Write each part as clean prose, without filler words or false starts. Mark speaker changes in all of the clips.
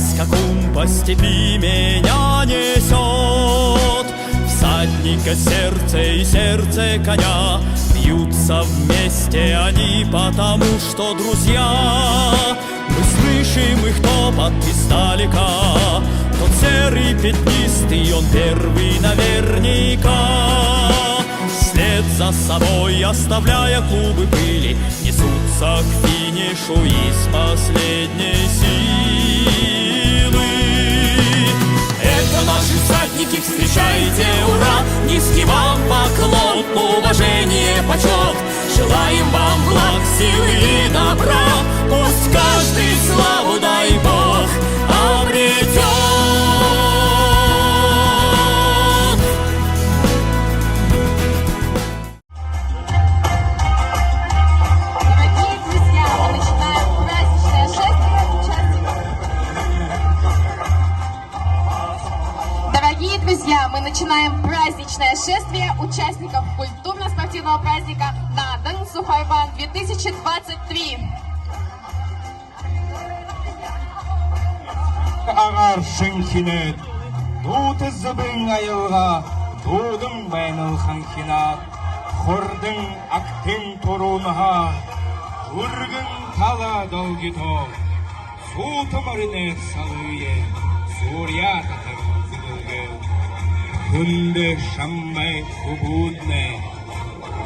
Speaker 1: скакун по степи меня несет. Всадника сердце и сердце коня бьются вместе они, потому что друзья. Мы слышим их топот издалека, тот серый пятнистый, он первый наверняка. Вслед за собой, оставляя клубы пыли, несутся к финишу из последней силы. Это наши всадники, встречайте, ура! Низкий вам поклон, уважение, почет. Желаем вам благ, силы и добра. Пусть каждый славу, дай Бог, обретет.
Speaker 2: Дорогие друзья, мы начинаем праздничное шествие участников культурно-спортивного праздника Надың Сухайван 2023.
Speaker 3: Ағар шынхинет, дуты зыбың айылға, дудың бәніл ханхинат, хордың ақтың торуныға, үргін тала долгито, суты маринет салые, сурья татыр зыгылгыл, күнді шаммай күбудне,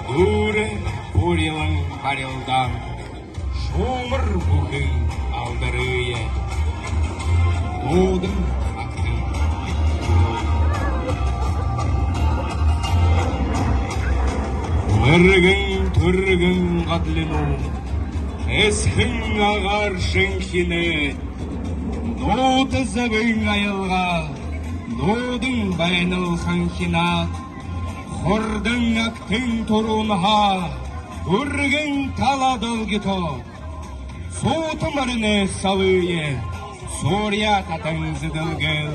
Speaker 3: дуры бурилың барилдан, шумыр бұғын алдырые. Дудың ақтың Үргін түргін қадлину, әсхің ағар шыңхіне, дуты зыбың айылға, дудың бәйніл ханхина, хордың ақтың тұруныға, үргін таладыл гито, суты марыне салые, Сурья татың зыдылгыл,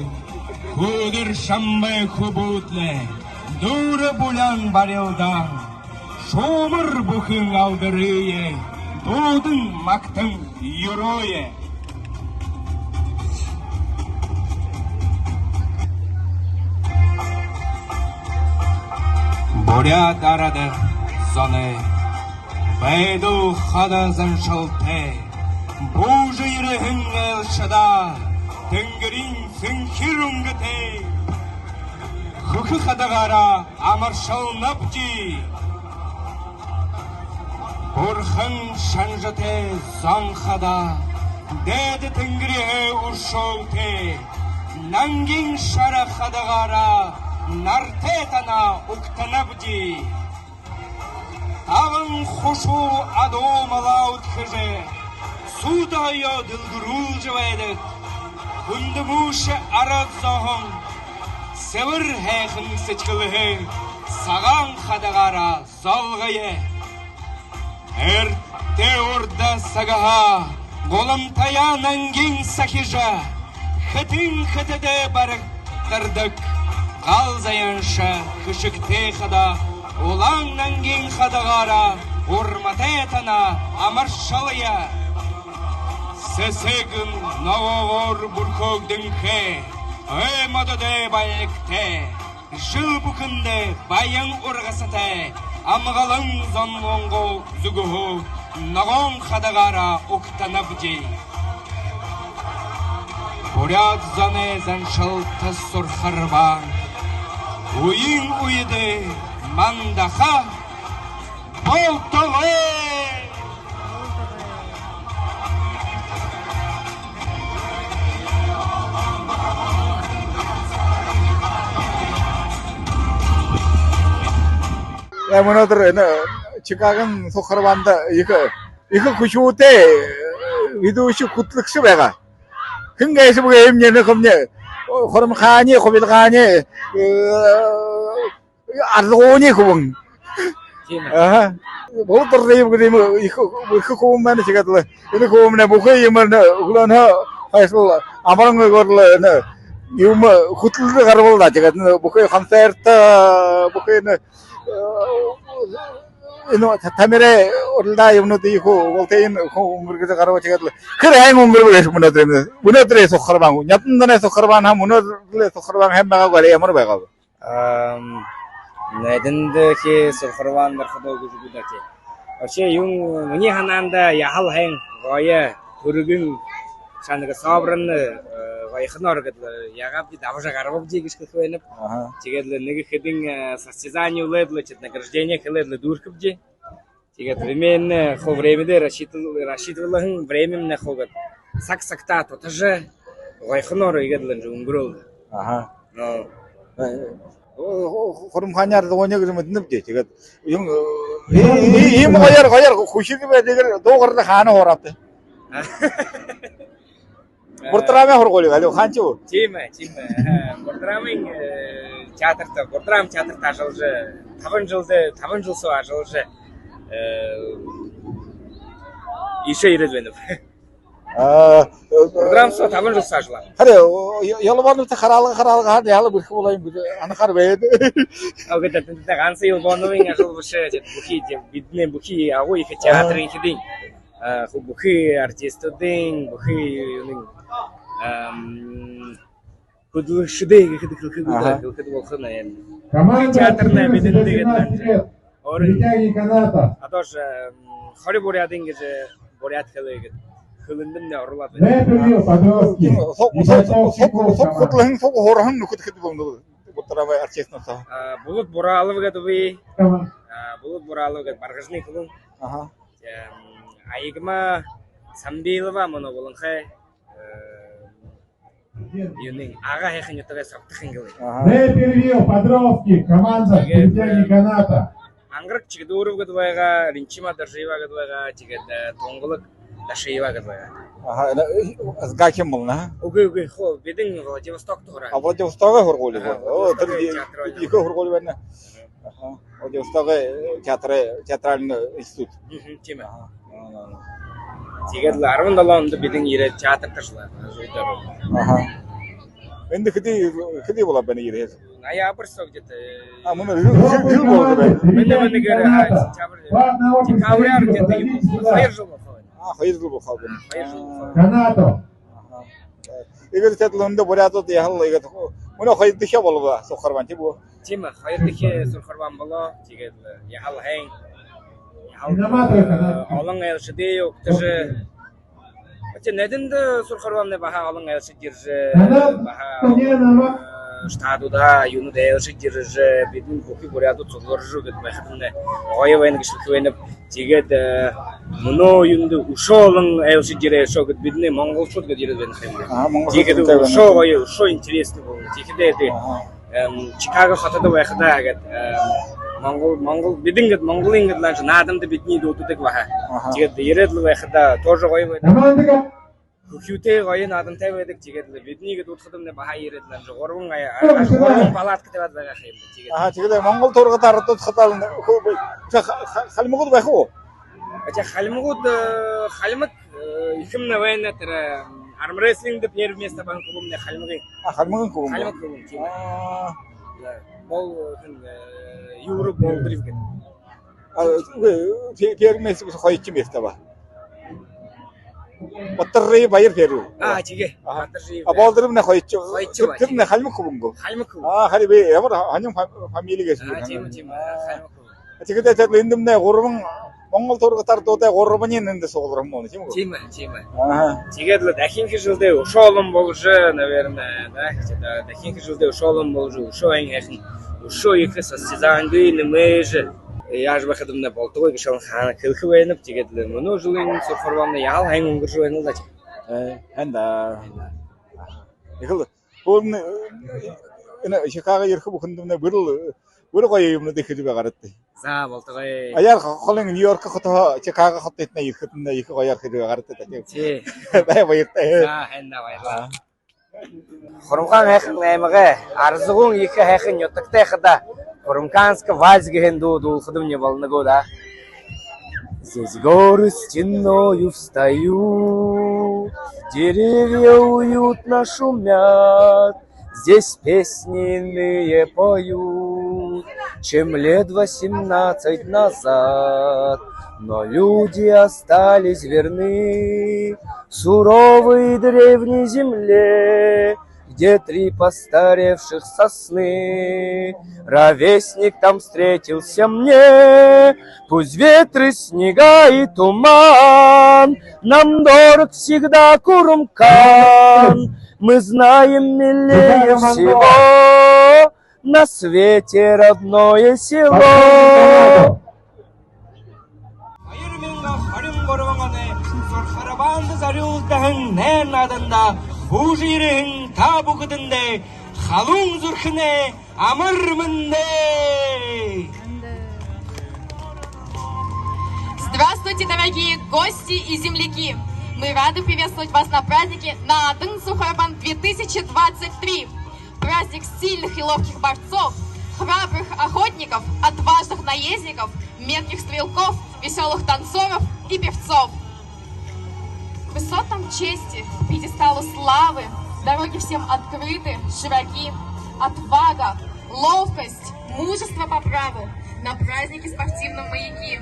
Speaker 3: күдір шамбай күбутле, дұры бұлян барилдан, шумыр бұхың алдырые, дудың мақтың юрое. Бурят арады зоны, бәйду хада заншылты, Бұл жайрығың әлшада, түнгірін сүнхирүнгіте. Хүкі қадағара амаршал напчи. Бұрхын шанжыте заңқада, дәді түнгірігі ұршолте. Нангин шара қадағара, нартетана ұқтанабди. Тавын құшу адомала ұтқыжы. Судая дылгырул жывайдык, күнді мұшы арад зағын, севір хайқын сычқылығы, саған қадағара залғайы. Әртте орда сағаға, қолым таян әнген сақижа, қытын қытыды барықтырдық, қал заянша күшікте қада, олаң әнген қадағара, ұрматетана амаршалыя. Сесегін науағыр бұрқоғдың қе, өймадыды байлықте, жыл бүкінді байын ұрғасыты, амғалың зонлоңғы зүгіғу, нағын қадағара ұқтанып дей. Бурят заны заншыл тыс сұрқарбан, ойын ойыды мандаха, болтығы!
Speaker 4: Мынадыр Чикагон Сухарванда екі күшуіте ведущий құтлықшы бәға. Күнгейсі бұға емнені құмне, құрым қане, құбел қане, арлығуыне құбың. Бұл тұрды екі құбым мәні чекатылы. Екі құбымне бұқы емірні ұғыланы қайсыл амарыңы көрілі. Юмы құтлығы қарбылда чекатын бұқы концерт, бұқы тамире орда юмнуты иху волтейн умургыза карабы чыгатылы. Кыраң умургы беш мунадыры. Мунадыры сохарбан. Ятындан сохарбан ха мунадыры сохарбан хэмбага гали ямар байгабы.
Speaker 5: Найденде ки сохарбан бар хадо гүзгүдати. Вообще юм мне хананда яхал хэн гая түргүн шандыга сабрынны гайхнар гэдэг ягап ди давжа гарабып жигиш көхөнөп. Тигедле неге хедин состязание уледле чет награждение хеледле дуркып же. Тигет временно хо времеде рассчитывал временно хогат. Сак-сакта тоже гайхнар игедле жунгрол.
Speaker 4: Ага.
Speaker 5: Но
Speaker 4: Хорум ханяр дооня гэж мэднэ бдэ. Тэгээд юм ийм гоёр хушиг байдаг дуугарна хаана хуураад. Буртрамэ хорголи галуу ханч уу?
Speaker 5: Тийм. Буртрамын театрта, Буртрам театрта ажуулж 5 жил суу ажуулж ишээ ирээд байна. Буртрам суу 5 жил суу ажлаа.
Speaker 4: Харин ялбанууд хараалга яла бүрх болоом гэж анхаар байд.
Speaker 5: Агад тэнд ганц ялбановын ажуулж бүхий бидний бүхий агуу их театрын хэдийн бүхий артистуудын бүхий юм хөдөлгөштэй гэхэд болохна юм. Театрна мэдэнтэйгээд атош хори бурядын гэж буряд хэлээд хөлөндөн орлоод байна.
Speaker 4: Хотлын хоорхон нүхэд хэд бомд Буртрамэ артистнаа.
Speaker 5: Булут бураалав гэдэг би. Булут бураалав гэдэг баргажны хөлөн.
Speaker 4: Аха.
Speaker 5: Аигма самбилова моноголонхэ юнин ага хэхэн ятага савтахын гэлээ.
Speaker 6: Перевел подробки команда притяги каната.
Speaker 5: Анграк чигдуров гэд байгаа, ринчима даржива гэд байгаа, тэгээд тонголог дашива гэд байгаа.
Speaker 4: Аха гахим болна.
Speaker 5: Үгүй хоо бидэн Владивосток туураа.
Speaker 4: Владивостокоо хургуул. Тэр их хургуул байна. Аха. Владивостокоо театральный институт.
Speaker 5: Тийм ээ. Тэгээд 17 онд бидэн ирээд театр тарчлаа.
Speaker 4: Аха. Энд хэдий болоо байна ирээд.
Speaker 5: Ноябрьсоо где-то.
Speaker 4: Мөн жил болоо байна.
Speaker 5: Нэгэр декабрьар где-то 2 жил болоо.
Speaker 4: 2 жил болоо байна.
Speaker 5: 2 жил.
Speaker 6: Канато.
Speaker 4: Игэр театлонд бурядууд яхал игээд мөн 2 дахь болоо сухарван тийм үү?
Speaker 5: Тийм ээ 2 дахь сухарван болоо. Тэгээд яхал хэн олон айлшдээ өгтөж Оце нэдэнд сурхарвамны баха олон айлшд ирж баха штадуда юнуд айлшд ирж бидний бүхий бурядууд цугларж гэдэг байхад гоё байна гэж хэлвэнэ. Тэгээд мөнөө юунд өшөө олон айлшд ирээ шоо гэд бидний монголчууд гэж ирээд байна юм. Тэгээд өшөө гоё өшөө интересный бол. Тэгээд Чикаго хотод байхдаа гэд Монгол бидингэд Монголын гэд ланч наадамд бидний дууддаг баха. Тэгээд ирээд л байхдаа тоже гоё байна. Хөхүүтэй гоё наадамтай байдаг. Тэгээд бидний гэд дуудахад баха ирээд ланч 3 палатк тавиад байгаа юм.
Speaker 4: Тэгээд Монгол тургад ардуудахад халимгууд байх уу?
Speaker 5: Халимгууд халимг ихэмнэ байна тэр армрестлинг дээр первое место банк клубны халимгын.
Speaker 4: Халимгын клуб.
Speaker 5: Халимг клуб тийм. Бол Европ болдрив гэдэг.
Speaker 4: Первое место хоёрч место ба. Батрын баяр ферүү.
Speaker 5: Чигээ. Батрын.
Speaker 4: Болдрив на хоёрч. Тэр на халимг клуб.
Speaker 5: Халимг клуб.
Speaker 4: Хари би ямар ханим фамилигээс.
Speaker 5: Тийм. Халимг клуб.
Speaker 4: Тэгээд эндэмнэ 3 Монгол тургатар дуудаа 3-ны нэнд суулгах юм тийм үү?
Speaker 5: Тийм ээ. Тэгээд л дахин хэжүүлдэ өшөөлөн болж, наверное, дахин хэжүүлдэ өшөөлөн болж, өшөө хайхан, өшөө их состязангүй нэмэж яаж байхад өмнө болдгоо гэж хаана хэлэх вэ? Тэгээд л мөнөө жилийн сурфарваны яал хайн өнгөрж байна л да.
Speaker 4: Ханда. Ихэл бүгд энэ Чикаго ирэх бүхэнд бүр гоё юмнууд их байгаад.
Speaker 5: За болдгоо.
Speaker 4: Аяар холын Нью-Йорк хотоо Чикаго хотод ирэхэд их гоёар хэрэг гардаг тийм.
Speaker 5: Тий.
Speaker 4: Бай баяртай.
Speaker 5: Ханда баярлаа. Хурамгаан хайхан аймага арзгуун их хайхан ютагтай хада Хурамканск вальсгийн дуулахад мне болногоо да. Здесь горы стеною встают, деревья уютно шумят, здесь песни иные поют.
Speaker 7: живут, чем лет 18 назад. Но люди остались верны суровой древней земле, где 3 постаревших сосны. Ровесник там встретился мне, пусть ветры, снега и туман, нам дорог всегда Курымкан. Мы знаем милее всего на свете родное село.
Speaker 3: Ayırmenga harım gorvangane Surxarabandı zarıldahın ne nadında Bu jirin tabu gıdında Halun zurkhine amırmındı.
Speaker 2: Здравствуйте, дорогие гости и земляки! Мы рады приветствовать вас на празднике Наадың Сухарбан 2023. Праздник сильных и ловких борцов, храбрых охотников, отважных наездников, метких стрелков, веселых танцоров и певцов. К высотам чести, к пьедесталу славы, дороги всем открыты, широки, отвага, ловкость, мужество по праву, на празднике спортивном маяки.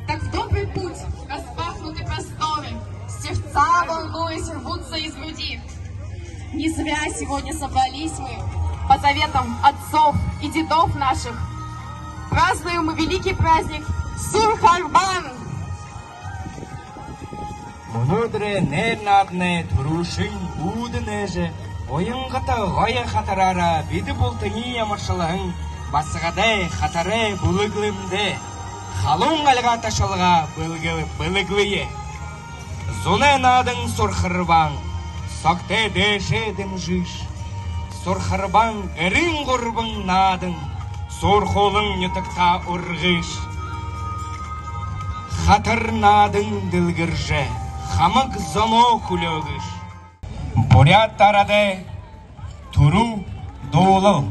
Speaker 2: Так в добрый путь распахнуты просторы, сердца, волнуясь, рвутся из груди. Не зря сегодня собрались мы, по заветам отцов и дедов наших. Празднуем мы великий праздник Сурхарбан.
Speaker 3: Монодре не надне турушин удынеже Ойынгыта гая хатарара биди болтыни ямаршылығын Басығадай хатары бұлыглымды Халун алға ташылға бұлыглые Зоне надың Сурхарбан Сакте дешедім жиш Сурхарбан әрін ғұрбың надың Сурхолың етікта ұрғыш Хатыр надың ділгірже Хамық зоно күлөгіш Бурят тарады Туру долыл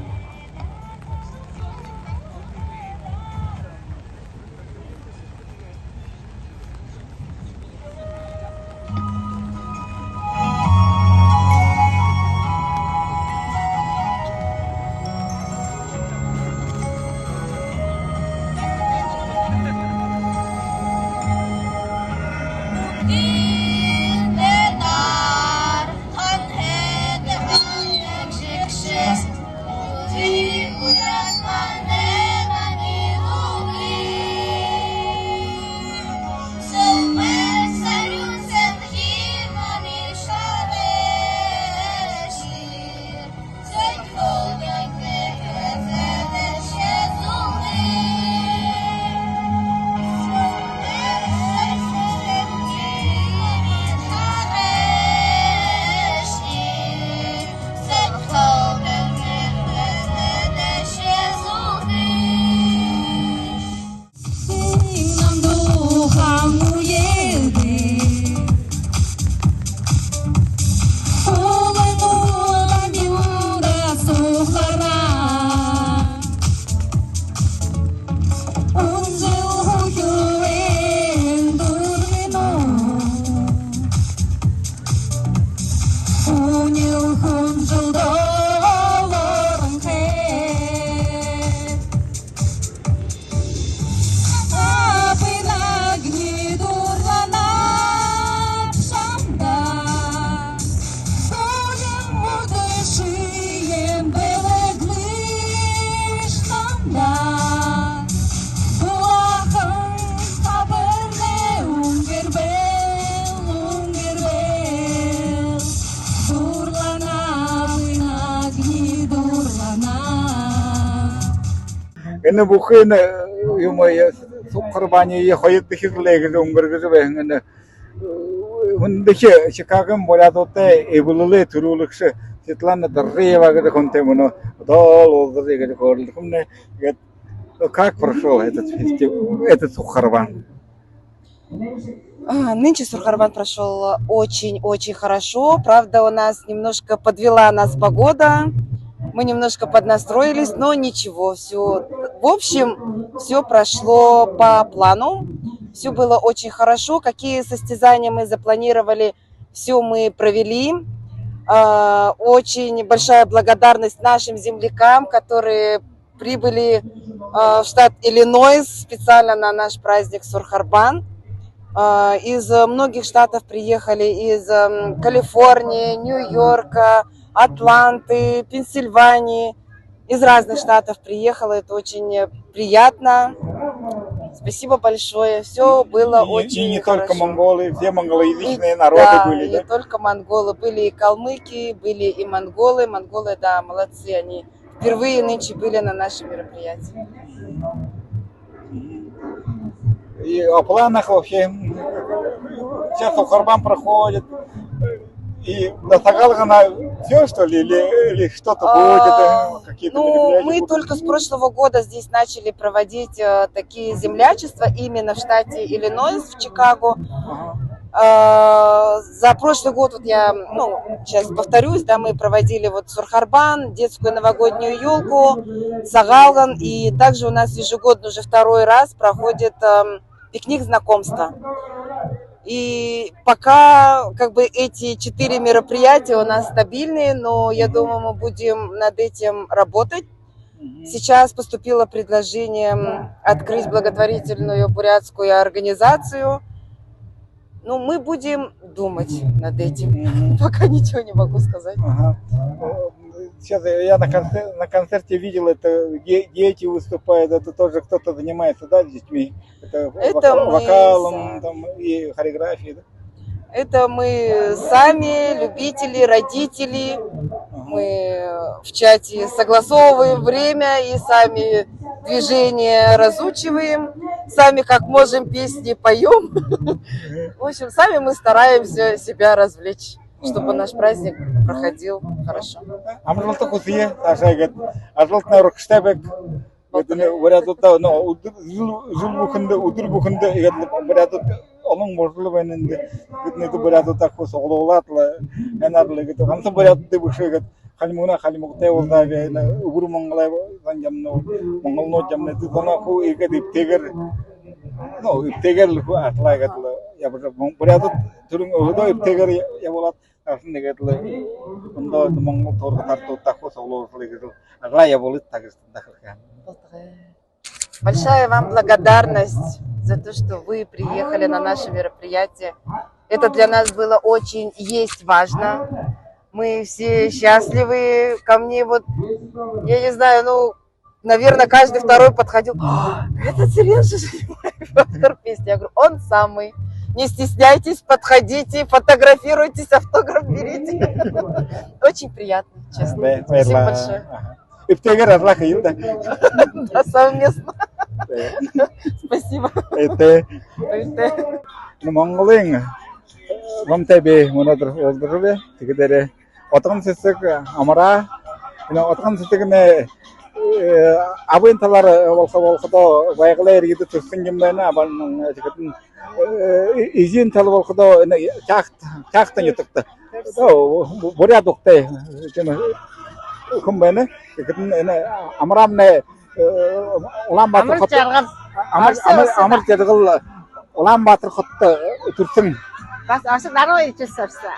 Speaker 4: Ini bukan yang saya Surxarban'ı hayat dışarıya ungurgu ve hani mendeki Chicago Boradote evliliğe turulukse Светлана Дарреева говорит, он там ну дал, говорит, как прошел этот фестиваль, этот Сурхарбан?
Speaker 8: Нынче Сурхарбан прошел очень-очень хорошо. Правда, у нас немножко подвела нас погода. Мы немножко поднастроились, но ничего. Все, в общем, все прошло по плану. Все было очень хорошо. Какие состязания мы запланировали, все мы провели. Очень большая благодарность нашим землякам, которые прибыли в штат Иллинойс специально на наш праздник Сурхарбан. Из многих штатов приехали, из Калифорнии, Нью-Йорка, Атланты, Пенсильвании. Из разных штатов приехало, это очень приятно. Спасибо большое, все было очень
Speaker 4: И не
Speaker 8: хорошо.
Speaker 4: только монголы, все монголоязычные народы
Speaker 8: Да,
Speaker 4: были,
Speaker 8: не
Speaker 4: да?
Speaker 8: только монголы, были и калмыки, были и монголы. Монголы, да, молодцы, они впервые нынче были на нашем мероприятии.
Speaker 4: И о планах вообще. Сейчас Сухарбан проходит. И до Тагалгана все, что ли, или что-то будет, какие-то
Speaker 8: Ну,
Speaker 4: мероприятия
Speaker 8: мы
Speaker 4: будут?
Speaker 8: только с прошлого года здесь начали проводить такие землячества именно в штате Иллинойс, в Чикаго. За прошлый год, вот я, сейчас повторюсь, да, мы проводили вот Сурхарбан, детскую новогоднюю елку, Сагалган, и также у нас ежегодно уже второй раз проходит пикник знакомства. И пока как бы эти 4 мероприятия у нас стабильные, но я думаю, мы будем над этим работать. Сейчас поступило предложение открыть благотворительную бурятскую организацию. Ну, мы будем думать над этим. Пока ничего не могу сказать.
Speaker 4: Ага. Сейчас я на концерте видел, это дети выступают, это тоже кто-то занимается, да, с детьми? Это
Speaker 8: мы
Speaker 4: вокалом там, и хореографией, да?
Speaker 8: Это мы сами, любители, родители. Мы в чате согласовываем время и сами движения разучиваем. Сами как можем песни поем. В общем, сами мы стараемся себя развлечь, чтобы наш праздник проходил хорошо.
Speaker 4: Амрлты кусие, сашайгат. Ажлтна рукштабек. Это вариатта, но жил бухында, игат вариатта, onun можливостями, это вариатта кус оглоулатлы, энарлы, это хамса вариатта бушегат. Халимуна халимуктай олдаве, убур монголай занjamно, монголно jamne, это тонаку игат иптегер, иптегер лху атлагатлы. Я боже, вариатта турин огдо иптегер я болат.
Speaker 8: Большая вам благодарность за то, что вы приехали на наше мероприятие. Это для нас было очень есть важно. Мы все счастливы. Ко мне вот, я не знаю, наверное, каждый второй подходил. Это Сережа автор песни. Я говорю, он самый. Не стесняйтесь, подходите, фотографируйтесь, автограф берите. Очень приятно, честно. Спасибо большое.
Speaker 4: Иптегер Атлаха Илда.
Speaker 8: Да, совместно. Спасибо.
Speaker 4: Это монголин. Вам тебе монадр олдырбе. Тигере отган сесек амара. Отган сесекне абынталар болса байгылар еді түрсін кемдайна абанның тигетін изин талы болса чақтан етікті. Бурят оқтай. Кімбені тигетін амарамне ұлан батыр құтты. Амыр жедіғыл ұлан батыр құтты түрсін.
Speaker 9: Бас арсы 12 жыл сорса.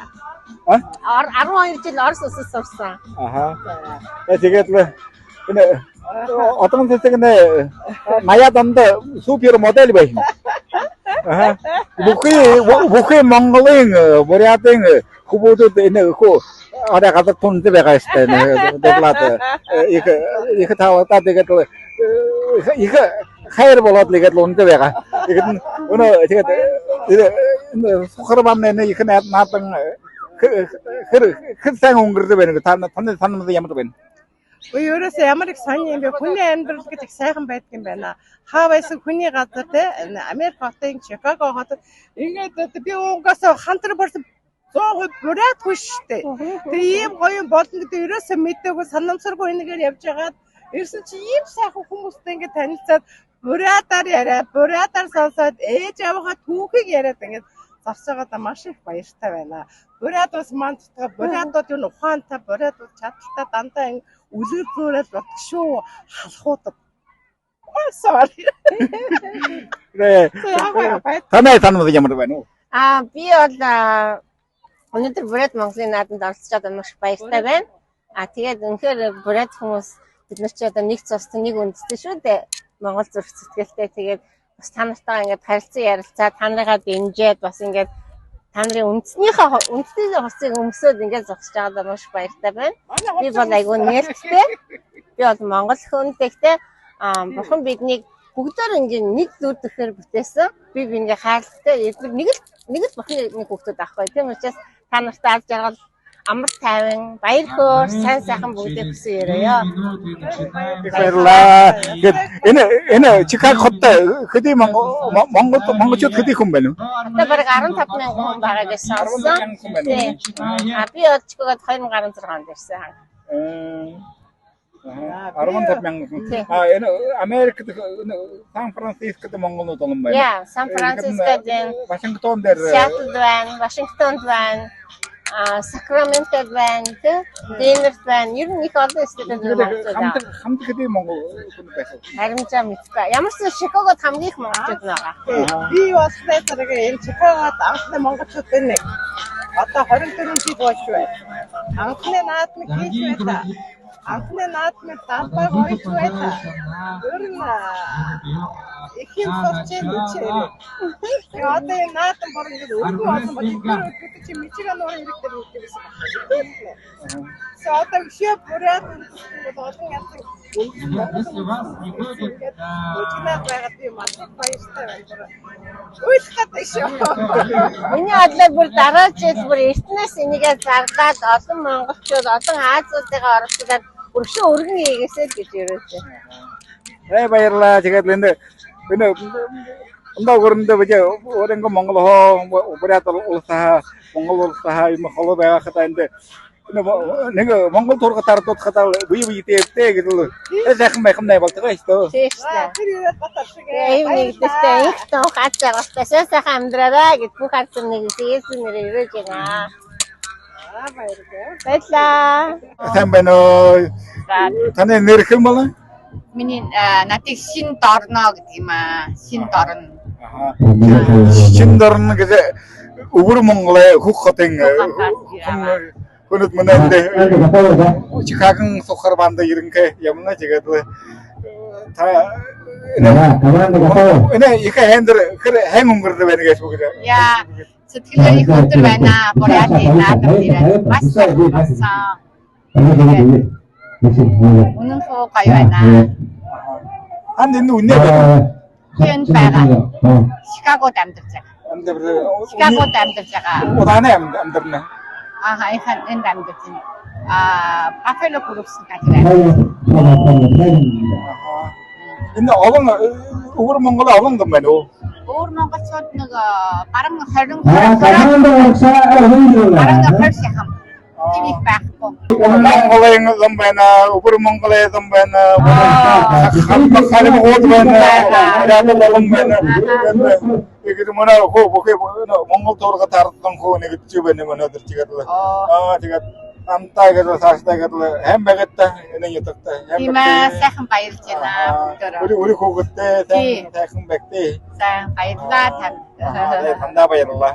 Speaker 9: 12 жыл орыс ұсы сорса.
Speaker 4: Тигетлі отын сесегіне наядамды супер модель бәйін. Бұқи монголың, бурятың құбуды ада қазір тұнды бәға істі. Екі тауата дегетлі, екі хайыр болады дегетлі ұнды бәға. Сұқырбамны екі натын кір сәң өңгірді бәні, танымызды ямыр бәні.
Speaker 9: Ерөөсөө ямар их сони юм бэ? Хүний амьдрал гэдэг сайхан байдаг юм байна. Хавайсан хүний газар те Америк хотын Чикаго хотод ингээд би угаас хантар борсон 100% бурятгүй штэ. Тэгээ ийм гоё болно гэдэг ерөөсөө мэдээгүй санамсаргүй нэгээр явж байгаад ерөөсөө чи ийм сайхан хүмүүстэй ингээд танилцаад бурятаар яриа, бурятаар сонсоод ээж аваага түүхийг яриад ингээд зарцаагаа маш их баяртай байна. Бурят бас мандтаа бурятууд юу ухаантай, бурятууд чадaltaй дандаа үлгэр зөөрөл бат шүү халахуудад. Sorry.
Speaker 4: Танай танымыз ямар байна уу?
Speaker 9: Би бол өнөөдөр бурят Монголын наадамд оролцож байгаа маш баяртай байна. Тэгээд үнэхээр бурят хүмүүс бид нар ч одоо нэг цус нэг үндэстэй шүү дээ. Монгол зүрх сэтгэлтэй тэгээд бас та нартайгаа ингээд харилцан ярилцаа та нарыгаа дэмжиж бас ингээд та нарын үндэсний хувцсыг өмсөд ингээд зогсож байгаад маш баяртай байна. Би бол айгүй нээлттэй. Би бол монгол хүнтэйгтэй бурхан биднийг бүгдээр ингээд нэг зүр төрхөөр бүтээсэн. Би ингээд хайртай нэг л бурханы нэг хүүхдүүд авахгүй. Тийм учраас та нартай аз жаргал амар тайван баяр хөөр сайн сайхан бүгдээ хүсэн яриа.
Speaker 4: баярлаа. Энэ Чикаго хотод хэдий монголчууд хэдий хүн байна уу?
Speaker 9: Одоо бараг 15,000 хүн байгаа гэж сонссон. Тийм. Би бол Чикагод 2016 онд ирсэн.
Speaker 4: 15,000 хүн. Энэ Америкт Сан Францискод монголууд олон байна.
Speaker 9: Яа, Сан Францискод
Speaker 4: Вашингтон дээр
Speaker 9: Сиэтлд байна, Вашингтонд байна. Сакраменто байна, Денверт байна. Ер нь их олон студент байна.
Speaker 4: хамт хэдий монгол хүн байсан.
Speaker 9: Харимжаа мэдгүй. Ямар ч Чикагод хамгийн их монголчууд байгаа.
Speaker 2: Би бас тэрэг энэ Чикагод анхны монголчууд байна. Одоо 24 жил болж байна. Анхны наадмыг хийж байлаа. Анхны наадмыг давбай гоёж байлаа. Ер нь ихэн сурчин бичээрээ. Одоо энэ наадам бүр ингэ өргөн болсон бол энэ чи мичига нөр хэрэгтэй байсан. Одоо шиэ бүрээд олон янзын Өчигдөр байгаад би маш баяртай байна. Үйлхэт шүү.
Speaker 9: Миний бодлоор бүр дараа жил бүр эртнээс энийгээ заргаад олон монголчууд олон Азиудыгаа оролцуулаад өргөшөө өргөн хийгээсэй гэж ерөөсөө.
Speaker 4: баярлаа. Тэгээд энэ өнөөдөр бид өөрөнгө монгол хоо бүрээд улсаа монгол улсаа юм холоо байгаа хата энэ нэг монгол турга тардуудахад бие дээртэй гэдэг сайхан байхам най болтгоо шүү.
Speaker 9: Тийм шүү. Тэр ирээд батар шиг. Энийг дэвтэй их тоо хацаа гостасаа сайхан амьдраарай гэж бүх харсан нэг зээсэн нэр ирэж байна. Баярлалаа.
Speaker 4: Сайн байна уу? Таны нэр хэм болоо?
Speaker 2: Миний надыг шин дорно гэдэг юм аа. Шин дорно.
Speaker 4: Шиндорн гэдэг өвөр Монголын хөх хотын хүнэт мөнөндөө Чикаго сухар банда ирэнхэ ямна тэгээд та энэ их хендер хэм өнгөрдөө байна гэж үг.
Speaker 2: Яа, сэтгэлээ их өдөр байна. Буряд наадам ирээд маш сайн. Үнэн хоо гоё байна.
Speaker 4: Анд энэ үнэ байна.
Speaker 2: Хэн байгаа. Чикагод амьдарч байгаа. Чикагод амьдарч байгаа.
Speaker 4: Удааны амьдарна.
Speaker 2: Энэ амьдарч байна. Buffalo Groups гэдэг байна.
Speaker 4: Энэ олон өвөр Монгол олон юм байна уу?
Speaker 2: Өөр монголчууд нэг бараг 20 шахам. Энийг байхгүй.
Speaker 4: Монголын юм байна, өвөр Монголын юм байна. Харин гол байна. Яагаад юм байна? Тэгээд манай хөө Монгол дурга тардсан хөө нэг ч байна өнөөдөр тэгээд тэгээд амтай гэдэг цааштай гэдэг хэм байгаад та энэ ятагтай.
Speaker 2: Тийм ээ, сайхан баярлж байна.
Speaker 4: Өри хөөгтэй сайхан байгтээ.
Speaker 2: Сайн баярлаа танд.
Speaker 4: Тандаа баярлаа.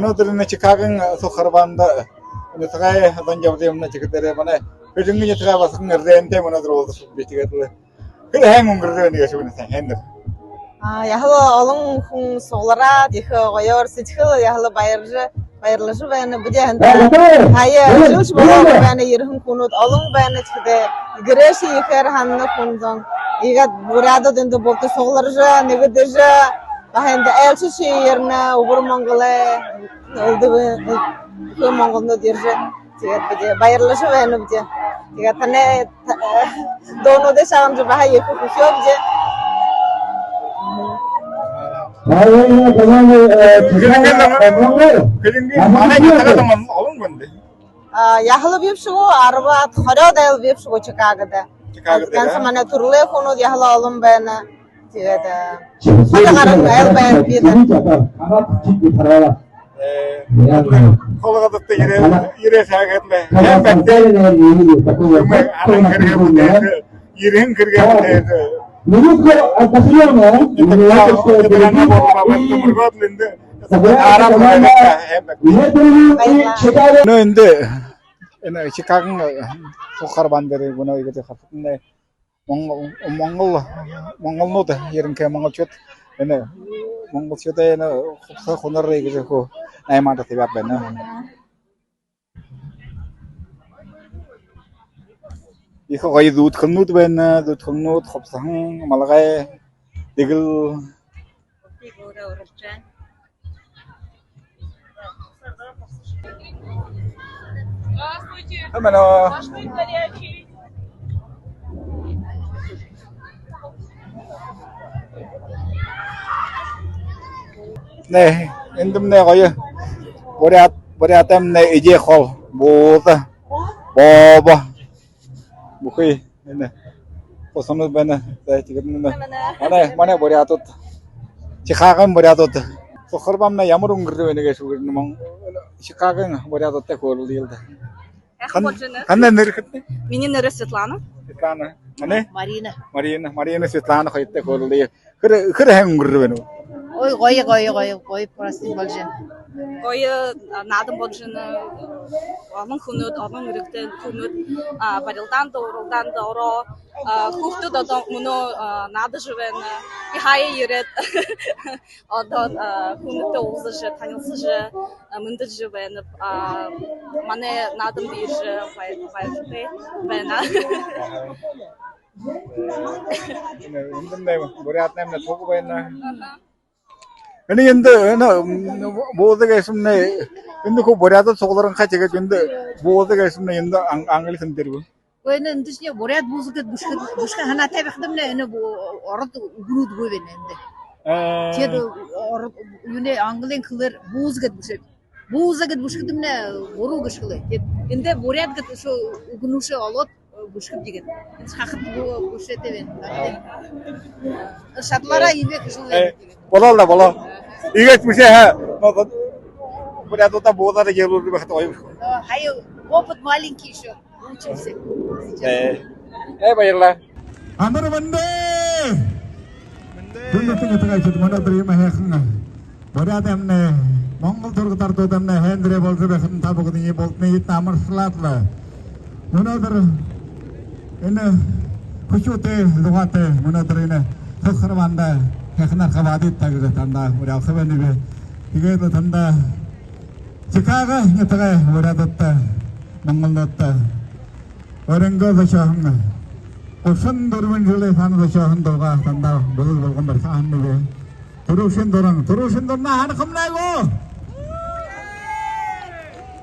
Speaker 4: Өнөөдөр Чикагон сухарбанда өнөөдөр хадан явдымна чигдэрэ бана хэдэн нэтрэ басхан рэнтэй өнөөдөр уулзах би тэгээд тэр хэн өнгөрөө нэг шиг үнэсэн хэнэ
Speaker 10: Яхал олон хүн суулраад их гоёор сэтгэл яхал баярлаж байна бүдэ ханта хаяа жүж болоо байна ерхэн хүнүүд олон байна гэхдээ грэши ихэр ханна хүнзон игээд бурядад энд болто суулраж нэгдэж баханд элчши ерна өвөр монголэ өвдөр монголнод ирж тэгээд бүдэ баярлаж байна бүдэ тэгээд таны доонод шаамж бахаа их хөшөөж Яхал бившгу арбат хородал бившгу Чикагода. Ганц манай төрлөө хүмүүс яхал олон байна. Тэгээд хатагаран айл байна бид.
Speaker 4: Холгодот ирээ саагадлаа. Ирэн кэргээд Önde Chicago sokar bandere buna igete hafne Mongol da yerin ke Mongol çöt ene Mongol çöte ene huksa honar igete ko aymada tebap bana Их гой зүуд хөнүүд байна зүуд хөнүүд ховсон малгай дэгэл
Speaker 10: Өөрөө уралж байна.
Speaker 4: Амано 네 эндэмнэ гоё бурятам нэ ижээ хол буута бооба Бухой, не, посмотрим бена, дайте гэнэ. Манай бурятууд, Чикагон бурятууд, сухарбамна ямар өнгөрөө байна гэж үгэр нэмэн Чикагон бурятуудтай хөрлөлдөө. Ханна нэрхэд?
Speaker 10: Миний нэр Светлана.
Speaker 4: Светлана. Мане?
Speaker 10: Марина.
Speaker 4: Марина Светлана хоёртай хөрлөлдөө. Хэр хэн өнгөрөө байна уу?
Speaker 10: Ой, гоё прости болж байна. Гоё наадам болж байна. Олон хүнүүд, олон өргөдөл хүнүүд барилдаан дууралдаан ороо хүүхдүүд одоо мөнөө наадаж байна. Би хаяа ирээд одоо хүнүүдтэй уулзаж, танилцаж, мөндөж байна. Манай наадам бийж байна.
Speaker 4: Эндэмнэ бурятнамна туг байна. Эний энд буудаг эсэмнэ энд хөө бурятад сугларан хаа тэгээд энд буудаг эсэмнэ энд англи сандэрв.
Speaker 10: Гойн энд чинь бурят бузгад бүшгэ ханатай байхдамнэ энэ ород өгрүүдгүй байна энд. Тэгээд юуне англин хэлээр бузгад бүшгэдэмнэ буруу гიშгэлээ. Тэгээд энд бурят гэдэг шүү өгнүшээ олоод бүшгэд игээд энэ хахад бүшээтэй байна. Шадлара ивэх шүү.
Speaker 4: Болоо. Игээд бүшээ бурятуудаа буудаад яруу байхад гоё.
Speaker 10: Хаяа опыт маленький еще. Учимся.
Speaker 4: Баярлаа.
Speaker 6: Амар мандэ. Түндэтгэж tagaйчид манайдар юм хайхан. Бурятамны Монгол тургадардуудамны хэндрэ болж байхад та бүгдний болдны амарслаадлаа. Өнөөдөр энэ хүчтэй лугатай өнөөдөр энэ сухарбанда хайхнаар хавадид тагж тандаа уралхав нэг тэгээд тандаа Чикаго нэтгэ урадтай Монголдод Оренго шахна Осан дөрвөн жилийн ханаа шахан дурга тандаа болгон барсан нэг Төрөшин дөрна ханахмнайгоо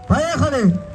Speaker 6: Поехали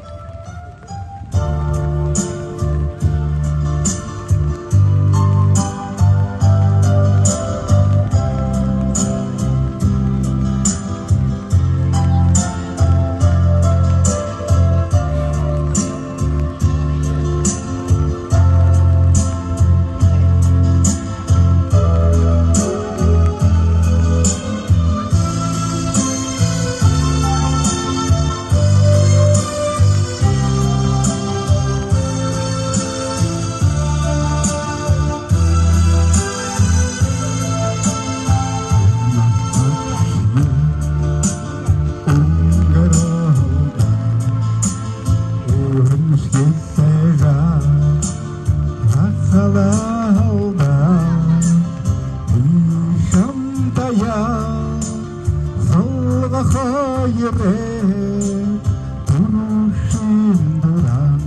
Speaker 6: алда шамтая солға хайре турушин дуран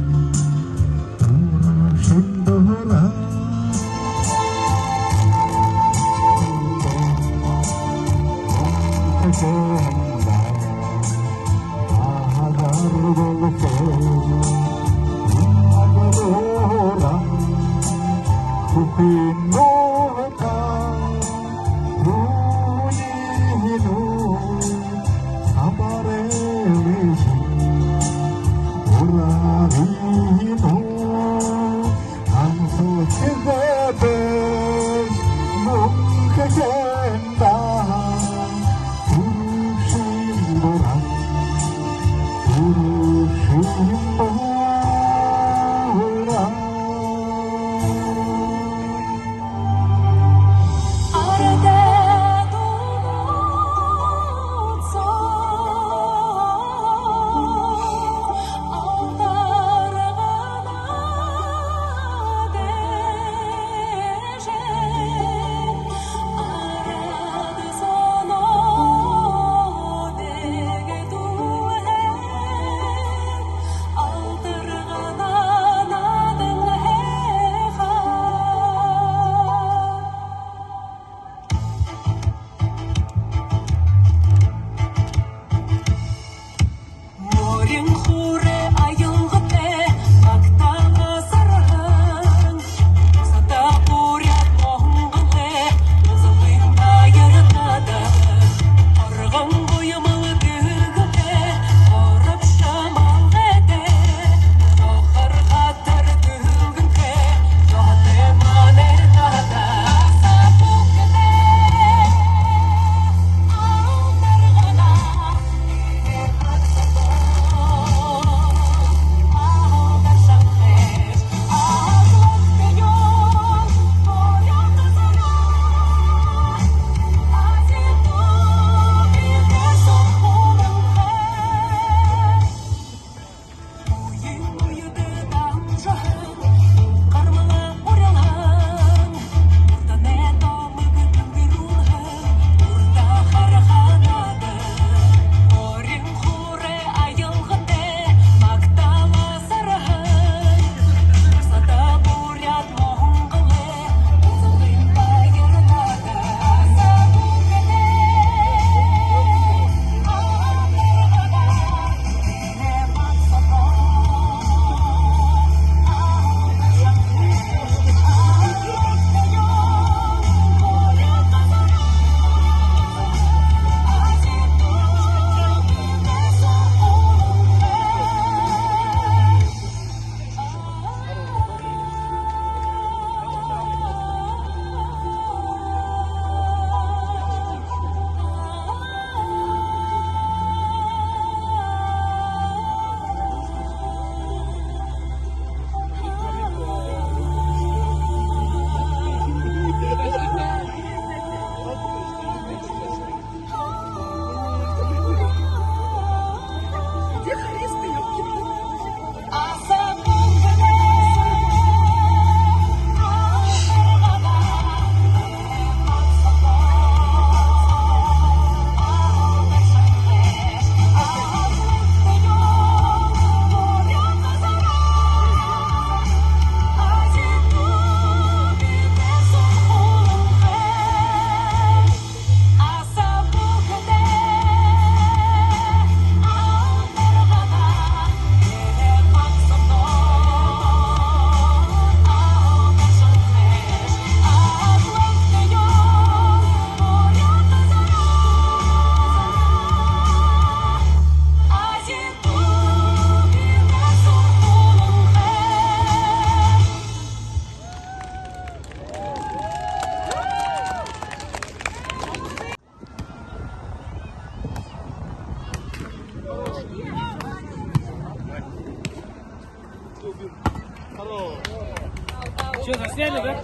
Speaker 5: Что, засняли, да?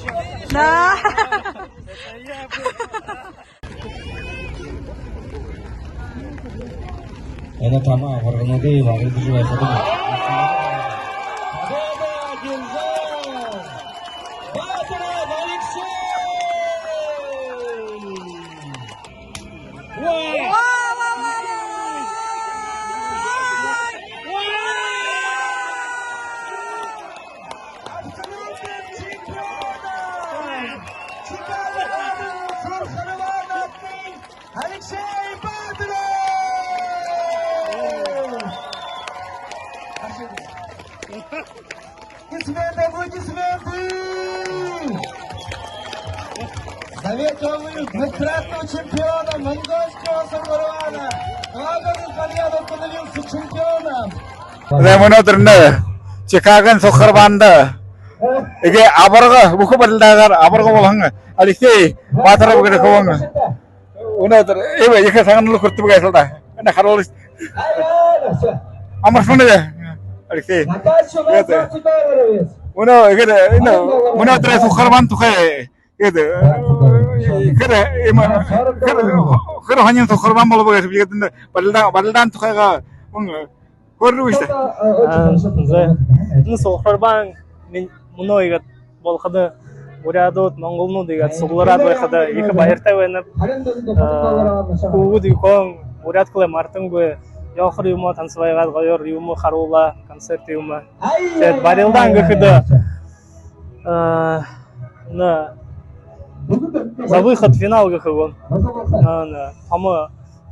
Speaker 9: Да.
Speaker 7: Это тама, варганады, варганады, варганады.
Speaker 6: Советовый двукратного чемпиона монгольского соревнования. Главный победу становился чемпионом.
Speaker 4: Munodurna Chicago Sokarbanda Ege Abarga buku baldagar Abarga bolhanga Alisi Batara bugere kawanga Unodur ebe yeke sangan lu kurtu bugai salda ana harolis Amar sunde Alisi Uno ege Munodur Sokarban tukhe ege kere ema kere hanyan Sokarban bolu bugai ege baldan tukhe ga Көрдү işte.
Speaker 11: Ну сохорбан мен муной болгоду урядот монголну деген сугларат байкада эки байырта ойноп куугу дүйкөн уряд кылы мартынгы Яхыр юма тансыбайга гойор юма харула концерт юма сет барилдан гыхыды на за выход в финал гыхыгон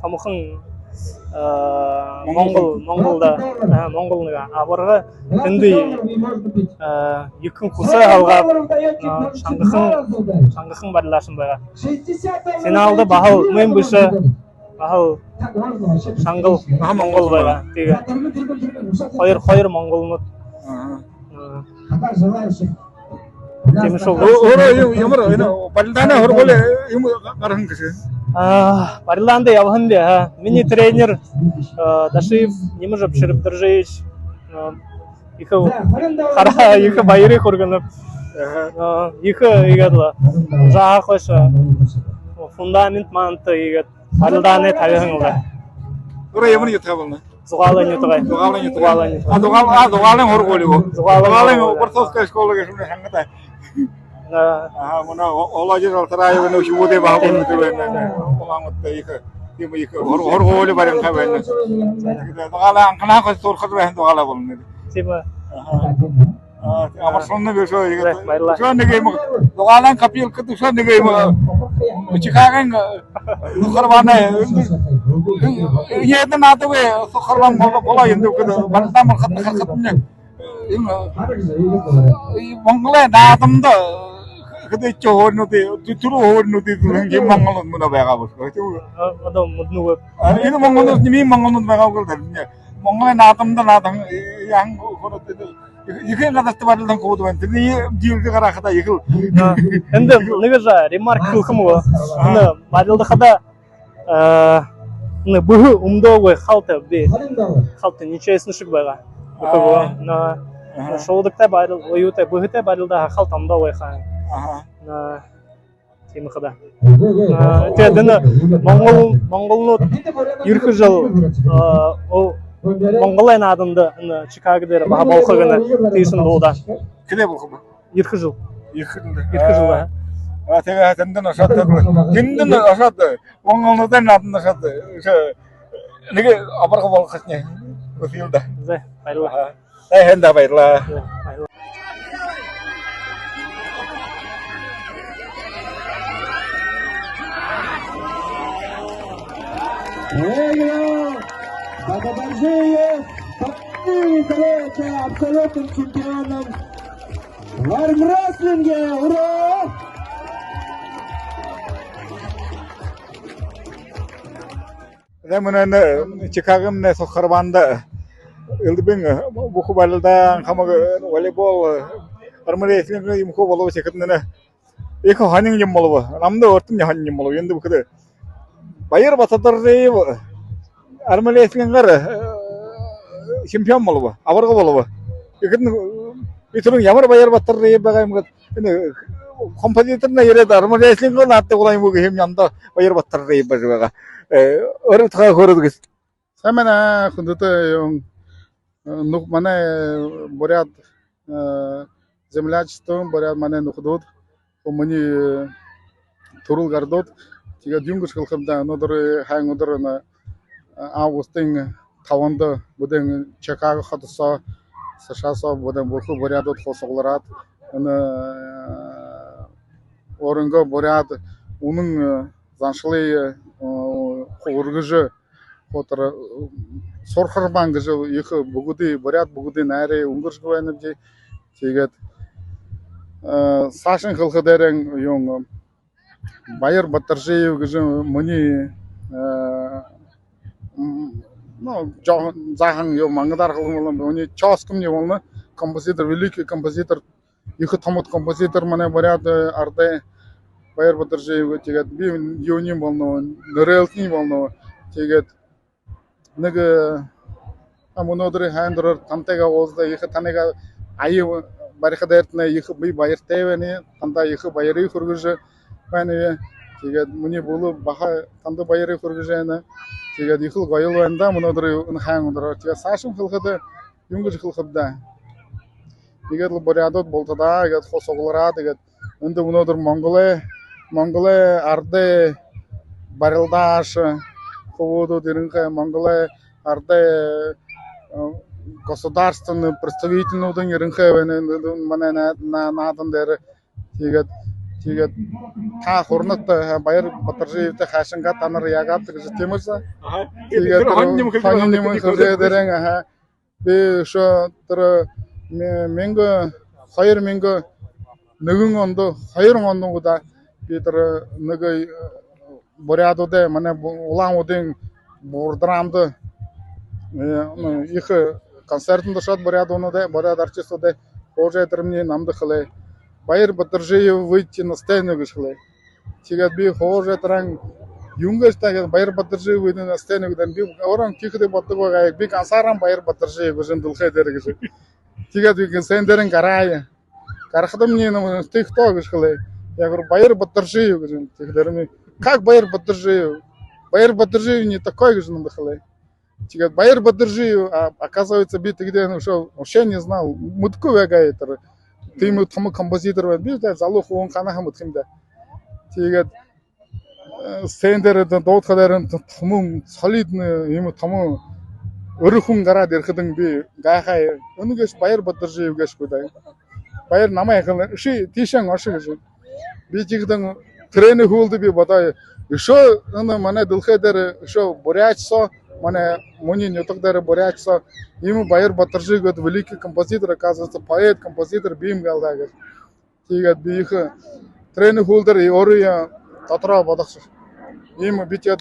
Speaker 11: тамыхын Монголга абырга тынды екін куса алгап шаңгыхын барлашын байга финалда бахал мен бышы бахал шаңгыл монгол байга теге койыр монголну темишол Бариланда явханде мини тренер Дашиев Немыжов Шербдержевич их байыры курганып их игадла жахоша фундамент манты игад Барилданы табыгыңда
Speaker 4: Ура ямын ютабылны
Speaker 11: Зугалын ютугай
Speaker 4: Зугалын хорголиго Зугалын Бортовская школага шуны хангата Мына олажыр алтырайы өне шууде бағылын өтебен оламытты екі хорголи барым қабайны Дұғала аңқына қыз торқыды бәйін дұғала болын
Speaker 11: Сима
Speaker 4: Амар сонны бер шо Шо неге дұғалан қапил күтті шо неге Чикаген Сұқырбаны Етін аты бе Сұқырбан бола енді Барыстан бұл қытты қырқытын Монголай наатымды 그때 저호는데 들어오는데 그게 망가는 문화 배가 버서
Speaker 11: 어떤 문누고
Speaker 4: 아니 이거 망가는 님이 망가는 배가 그러더니 몽골에 나tamda yang konote 이게 나다스 바르던 거도 완전히 딜드 가라하다 이거
Speaker 11: 근데 내가 ремарк кылхымы аны бадылды хада бу умдогой халта бе халта нечестнышык байга на шоудыкта барыл оюта быгыта барылда халтамда ойхан на темихада теден монголну ирхи жыл монголай надымды Чикагодер баха болхоганы тыйсын болда
Speaker 4: киде болху
Speaker 11: ирхи жыл
Speaker 4: жылда тега тенден ашатты тенден ашатты монголнудан надын ашатты неге абырга болхатне өфилда
Speaker 11: байла
Speaker 4: хенда байла
Speaker 6: Богоборжеев является абсолютным чемпионом в армрестлинге. Ура!
Speaker 4: Zamanında Chicago'm ne sokarbandı. Ildıbın bu kubalda kamı voleybol armrestling yumko bolu çeketinde. Eko hanin yummalı. Namda ortum ya hanin yummalı. Yendi bu kadar. Bayır batadırı armrestling şampiyon bolu. Avarga bolu. Ekin bitirun yamar bayır batadırı bagayım kat. Kompetitorna yere de armrestling natte olayım bu hem yanda bayır batadırı baga. Orang tak korut Sama kunduta yung nuk mana borat землячеством borat mana nukdud umani turul gardot tiga dyungus kalkamda nodur hang nodur na Augustin tawanda budeng Chicago hatsa sashasa budeng burku boradot khosoglarat ana oranga borat onun zanşlay Ургыжы отыр сорхарбангыжы екі бүгүди борят бүгүди наре унгыржгыванып же тегет сашын кылхыдерен юң Байыр Батыржиев гэж мөний ну захан ё мангдар хылгын мөний чоскомны волны композитор, великий композитор, их томот композитор мане барят арде Байыр Батыржиев тэгээд би юуны волны нөрэлтний волны тэгээд нэг амунодри хандрор тамтайга уулзда их танайга аюу барихадэртнэ их би баяртай байна тандаа их баярыг хүргэж байна тэгээд миний болоо баха тандаа баярыг хүргэж байна тэгээд их л гоёл байна да мунодри хаан өндөр тэгээд саашин хылхад юм гэж хылхад да тэгээд л борядод болтодаа тэгээд хосоглараа тэгээд өндө мунодри Монголе арде барилдаш ховодо дэрэнхэ Монголе арде государственный представительнүүдэн ерөнхий манай наадан дээр тэгээд та хурнат Баяр Батыржиевтэй хаашингаа та нар яагаад гэж тийм үү? Тэгээд хоньным хэлдэрэн би шо тэр 2001 онд 2 онд би тэр нэг борядууд манай улаануудын бурдрамд их концертын душат боряд артистууд хожээ тэрмний намд хлээ Баяр Батыржиев выйти на сцену гэж хлээ тэгээд би хожээ тэрэн юнгээс тагээд Баяр Батыржиев выйти на сцену гэдэг би орон тихдэ боддог байгаа би гансаран Баяр Батыржиев гэж дулхай дээр гэж тэгээд би гэнсэн дээрэн гарахад мне ты кто гэж хлээ я говорю Баяр Батыржиев гэж тэгээд как Баяр Батыржиев не такой гэж намд хлээ тэгээд Баяр Батыржиев оказывается би тогда вообще не знал мутку вегает ты ему том композитор би залух он канаха мутхимда тэгээд сендер доотхадарын том солидный юм том өрхөн гараад ирэхэд би гайхаа өнөгөөс Баяр Батыржиев гэж гүдээ Баяр намайг ши тийшэн ош гэж би тэгдэн тренинг хуулд би бодоо шо манай дулхай дээр шо бурячсо манай муни нютагдары бурячсо ему Баяр Батыржиев гэдэг великий композитор оказывается поэт композитор бим галдаа гэж тэгээд би их тренинг хуулдар өөрөө дотроо бодох ийм би тэр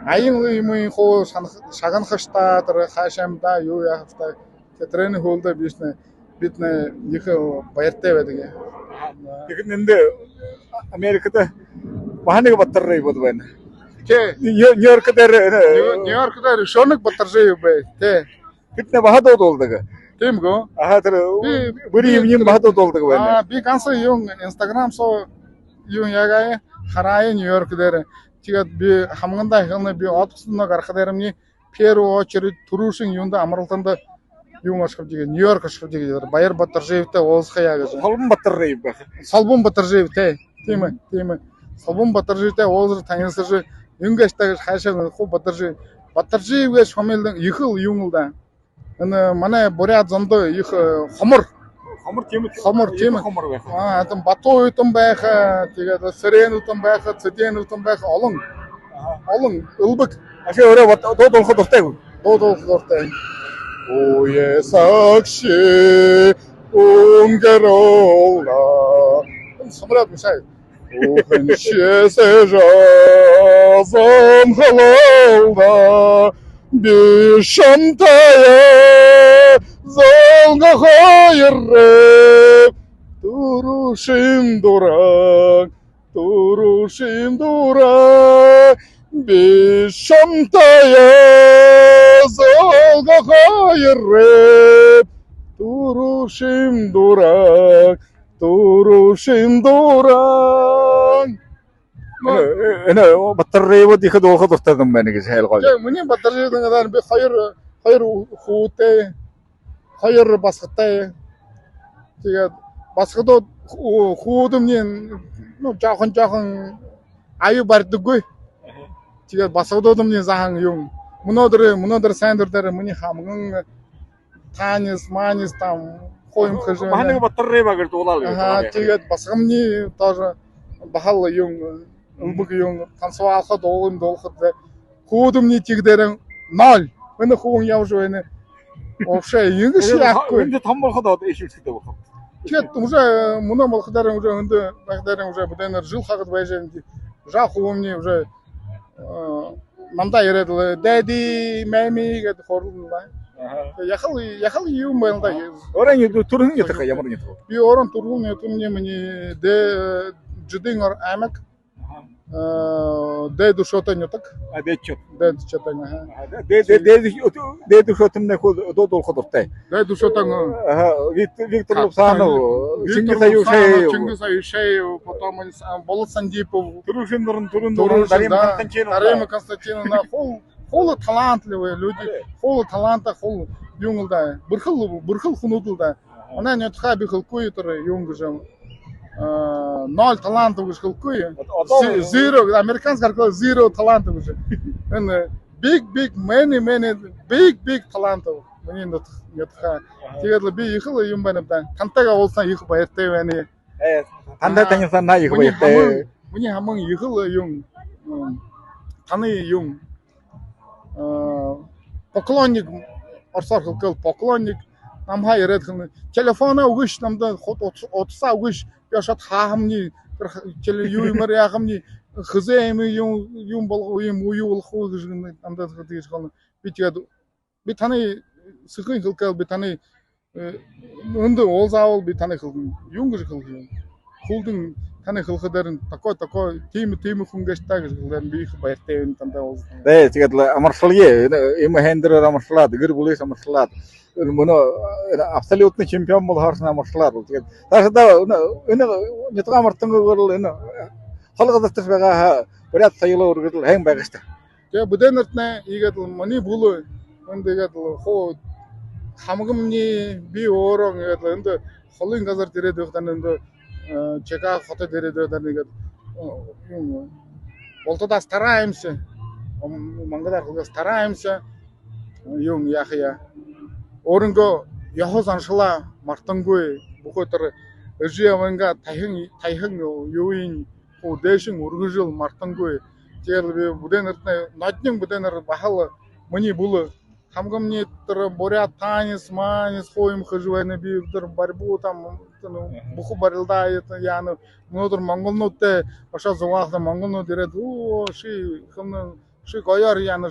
Speaker 4: аян юм хоо шаганахштай тэр хаашаамда юу яахтай тренинг хуулдар бид их баяртай байдаг. Тэгэхээр нэмдэ Америкт Баяр Батыржиев байна. Нью-Йорк дээр Шоног Батыржиев бай. Тэдний бахадууд болдог. Тийм гоо. Тэр бүрийн юм бахадууд болдог байна. Би ганц юм Instagram соо юм ягаа хараа Нью-Йорк дээр тэгээд би хамгандаа ихнэ би одгосноо гарах дээрмний первую очередь түрүүшин юунда амралтанд юм ашигч Нью-Йорк ашигч Баяр Батыржиевтэй уулзхаяа гэж. Солбон Батыржиев тийм ээ. Солбон Батыржиевтэй уулзах танилцж юнгаштай хаашаа хуу Батыржиев гэж хомилдан их л юм л да. Манай буряд зондоо их хомор тийм байх. Атам Батуу утан байх, тэгээд Сэрэн утан байх, Цэдэн утан байх олон өлбөг. Ахи өөрөө дуудуулах дуртай. Ое сагши унгерола. Самрад мисай. Охин шесежа замхалова бишантая золга хайрэ турушин дурак бишантая золга хайрэ турушин дурак Эна Батыржиев их доохот устадсан байна гэж хайлгоо. Миний Батыржиевдээ би хоёр хүүтэй, хоёр басгатай. Тэгээд басгадууд хүүдмний жоохон аюу бардаггүй. Тэгээд басгадуудмний захан юм. Мөнөдөр сайндэр дээр миний хамган танис там хоим хажуу. Баяр Батыржиев гэж дуулаа гэж. Тэгээд басгамны тоже бахал юм өлбөг юм тансваалхад дуулахад хүүдмний тиг дээр 0. Өнө хүүн явж байна. Вообще ингэж яахгүй. Энд том болоход ишүүлсэдэг байх.
Speaker 6: Чет уже мына малхадарың уже үнді бағдарың уже бұдайнар жыл қағыд байжен жақ уымне уже манда ереділі дәді мәмі гәді қорылын да. Яхал юм байлда.
Speaker 4: Оран еду турын етіға ямыр нетіға.
Speaker 6: Би оран тургун етімне мені де жидың әмек де душота нетік.
Speaker 4: Дед чот.
Speaker 6: Де душотаң.
Speaker 4: Дед шотын не додол қодыртай.
Speaker 6: Де душотаң.
Speaker 4: Виктор Лупсанов, Чингис Аюшев.
Speaker 6: Чингис Аюшев, потом Болот Сандипов.
Speaker 4: Турын,
Speaker 6: Дарема Константиновна. Холы талантливые люди, холы таланта, холы юнгылда. Бұрхыл хунудылда. Она не отха бихыл куйытыры юнгыжым. 0 талантов уж хылкуй. Zero, американский аркал zero талантов уже. Big талантов. Мне не отха. Тегедлі би ехал юм баныпта. Кантага олсан ехал байыртай бәне.
Speaker 4: Танда таңызан на ехал байыртай.
Speaker 6: Мне хамын ехал юм. Таны юм. Поклонник, орсар хылкал поклонник. Намха ерет хылны. Телефона угыш намда отса угыш. Яшат хахамни, юймар яхамни, хызейми юм бол юм уюл хугыжны намда хытыш хылны. Битаны сыкын хылкал битаны үнді олзауыл битаны хылгын. Юнгыж хылгын. Хулдың таны хылгыдарын такой тейми хунгештагыш хылгын бейхы байыртайын танда олзы.
Speaker 4: Да, тегедлі амаршылге, има хендері амаршылады, гір бұлыс амаршылады. Мұны абсолютный чемпион бұл харсына амаршылады. Даже да, не тұға амартыңғы көріл, қалғыдыстыр бәға бірят сайылы ұрғыдыл, әң бәғішті.
Speaker 6: Бұдан ұртына егетіл, мұны бұлы, үнді егетіл, қо хамығым не бей орың егетіл, үнді қолын қазар дереді өқтен, үнді чека қоты дереді өқтен егетіл. Олтыда стараемся, маңғадар қылға стараемся, юң яқия. Орынғы яхоз аншыла мартыңгөй бұқытыр үжі аванға тайхың юйын дэшин ургыжыл мартангой терлбе буден ыртны наднин буден ыр бахалы мыни булы хамгамни тыр боря танис манис хоим хыжвайны биюдыр борьбу там буху барылда это яны мнодыр монголнутте аша зуахта монголну дерет о ши хымны ши гояр яны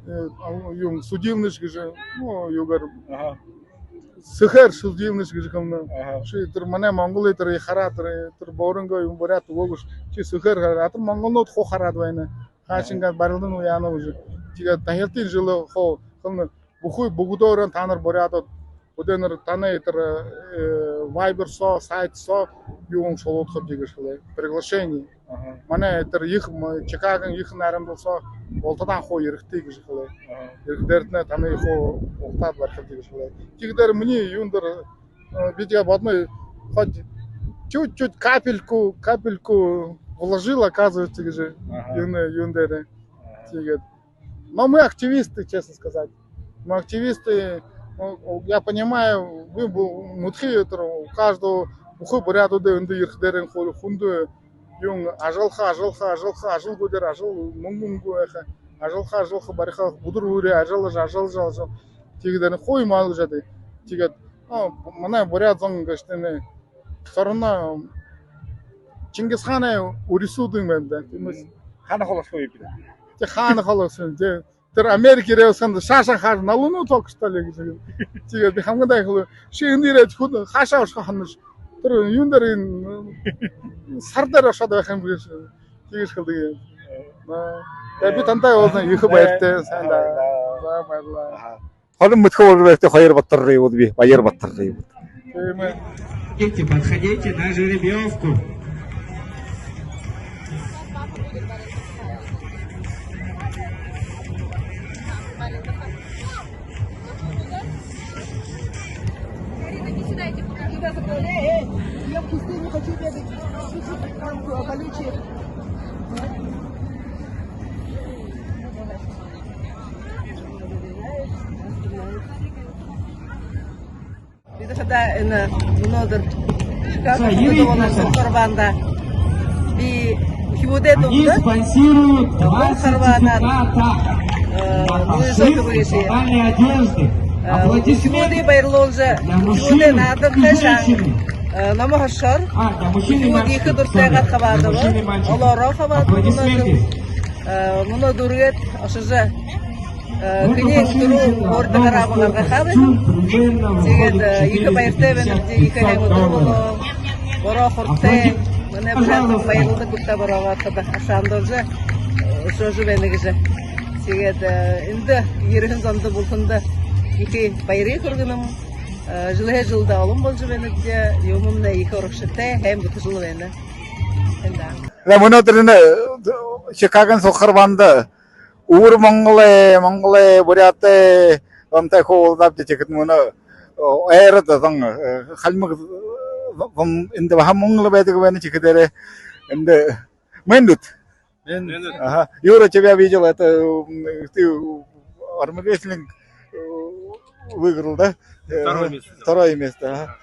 Speaker 6: юм судилныш гыжы ну югар сыхар судилныш гыжы хымны ши тыр мане монгол тыр харатыр тыр борынга юм борят огуш чи сыхар атыр монголнут хо харадвайны хашинга барылдын уяны уже тига тахелтин жылы хо хымны бухуй бугудоран таныр борят Буденер таны Viber со сайт со юун шолот хоп дегешле приглашение. Мане это их чекаган их нарамдал со олтадан хо ерхти гешле. Ерхдертне таны хо олтад бар хоп дегешле. Тигдер мне юндер видео бодмы хоть чуть-чуть капельку вложил, оказывается, же юндеры. Но мы активисты, честно сказать. Мы активисты. Я понимаю, вы мутхи у каждого уху буряду де унды ирхдерен холу хунду юн ажалха ажал гудер ажал мунгунгу эха ажалха бариха будур уре ажал тигден хой мал жады тигет мана буряд зон гаштене сорона Чингисхана урисудың менде
Speaker 4: хана холос койып
Speaker 6: те хана холосын те Тер Америка реусан шаша хар на луну только что ли где. Тига би хамгандай хлы. Шиндире худ хаша уш ханныш. Тер юндерин сардар ашада хам бириш. Тигиш хылды. Я би тандай олна ихы байрте санда. За байла.
Speaker 4: Халым мытхор берте хайыр баттыры вот би, байыр баттыры.
Speaker 3: Дети, подходите на жеребьевку.
Speaker 6: Я в пустыне хочу бегать, колючие.
Speaker 8: Biz kada ina unodur. Chicago Karvanda. Bir hivodet oldu.
Speaker 3: Они спонсируют 20
Speaker 8: Сегодня байрлолжа, сегодня надо хашан.
Speaker 9: намахашар.
Speaker 3: Мужчины,
Speaker 9: Вот их дурсайгат хабадова. Олора хабадова. Муна дургет ашыжа. Кынен туру орта гарабыга хабы. Сегет екі байыртебен, екі хәймі турбулу. Бора хорте. Мына бжат байылды күтті барава атқада. Ашандыржа. Шожу бәнігіжі. Сегет инді ерігін зонды бұлтынды. Екі байры құргыным. Жылы жылда олым болжу бәнігде. Юмымна екі орықшыты. Хәм бұты жылы бәні.
Speaker 4: Мұны түріне Чикаго соқырбанды Ур Монголе, Буряты, Ламтай қолдап жетекет мұны әйрді заң. Қалмық енді баға Монголы бәдігі бәні чекетері енді мендут. Юра, тебя видел, это ты армрестлинг выиграл, да? Второе место.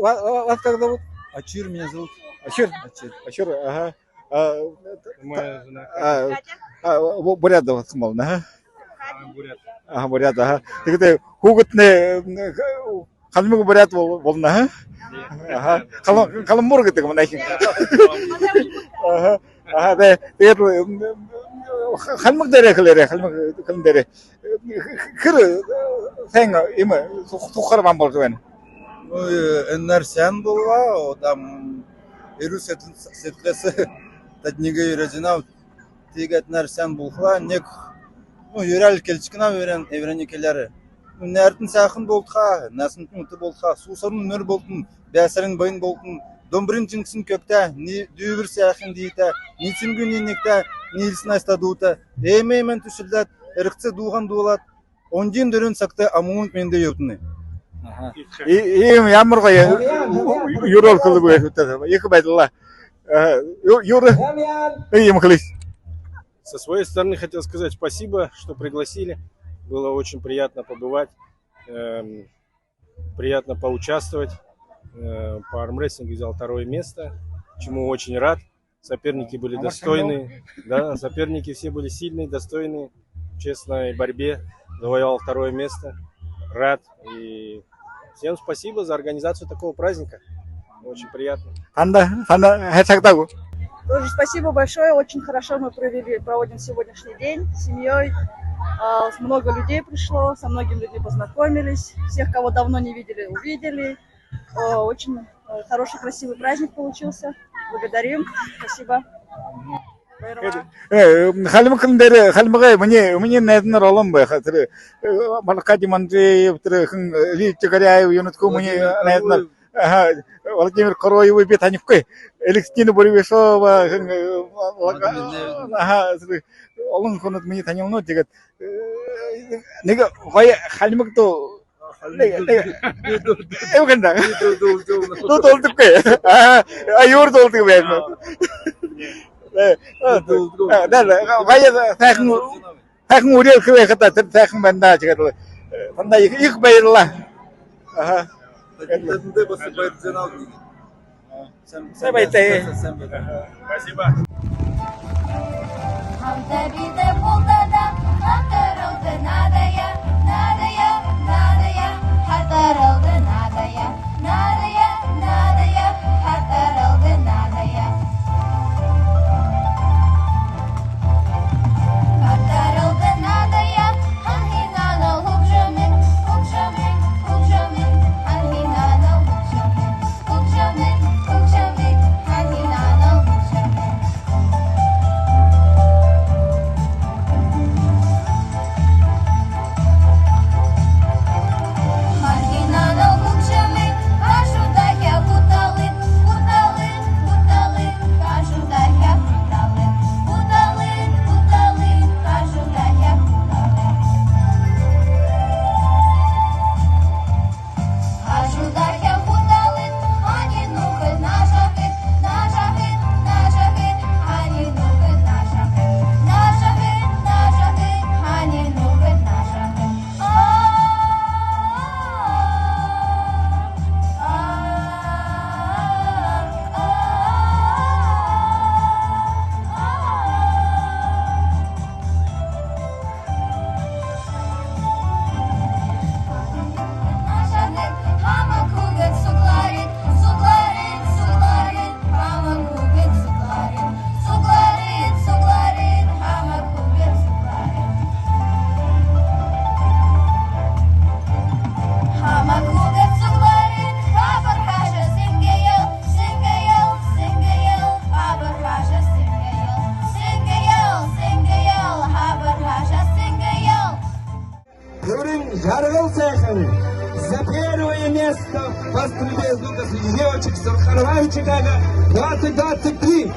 Speaker 4: Вас как зовут?
Speaker 7: Ачир меня зовут.
Speaker 4: Ачир, ага.
Speaker 11: Моя жена.
Speaker 4: Бурят да вас мол, да?
Speaker 11: Бурят.
Speaker 4: Ага, бурят, ага. Ты где хугутне халмык бурят болна, ага? Ага. Каламбур гэдэг юм нахин. Ага, да. Тэр халмык дээрээ хэлээрээ, халмык дээрээ. Хэр сэн юм сухар бам болж байна.
Speaker 7: Энерсен была, там ирус сетлесе таднига юрежинав тигет нерсен булхла нек юрал келчкина евреникелери. Нертин сахын болдха, насын тунты болдха, сусарын нөр болдун, бәсәрин байын болдун, домбрин чинксын көкте, ни дүйбір сахын дейте, ни цингүн енекте, ни илсін айстадуыты, емеймен түшілдет, ірікці дуған дуылат, ондин дөрін сақты амуын менде өтіні.
Speaker 4: Им ямырға юрол кылып өтеді. Екі байдылла. Юры, им кылыш.
Speaker 12: Со своей стороны хотел сказать спасибо, что пригласили. Было очень приятно побывать, приятно поучаствовать. По армрестлингу взял второе место, чему очень рад. Соперники были достойные. Да, соперники все были сильные, достойные. В честной борьбе завоевал второе место. Рад. И всем спасибо за организацию такого праздника. Очень приятно.
Speaker 13: Тоже спасибо большое. Очень хорошо мы проводим сегодняшний день с семьей. Много людей пришло, со многими людьми познакомились. Всех, кого давно не видели, увидели. Очень хороший, красивый праздник получился. Благодарим. Спасибо.
Speaker 4: Халмыгы мне найден ролом бы. Балкади Манджиев, Ли Чагаряев, Юнутку мне найден. Владимир Короевый Бетаневкой, Александра Буревешова, Олон хонот мне танил нот дегет. Нега вая халмыгто Эвганда. Тут олдукой. Юр олдукой бәлме. Да, вая тахын урел кылы хата тахын банда чыгады. Банда их байырла. Ага. Спасибо.
Speaker 14: батеров по стрельбе из лука среди девочек Сурхарвани Чикаго 2023.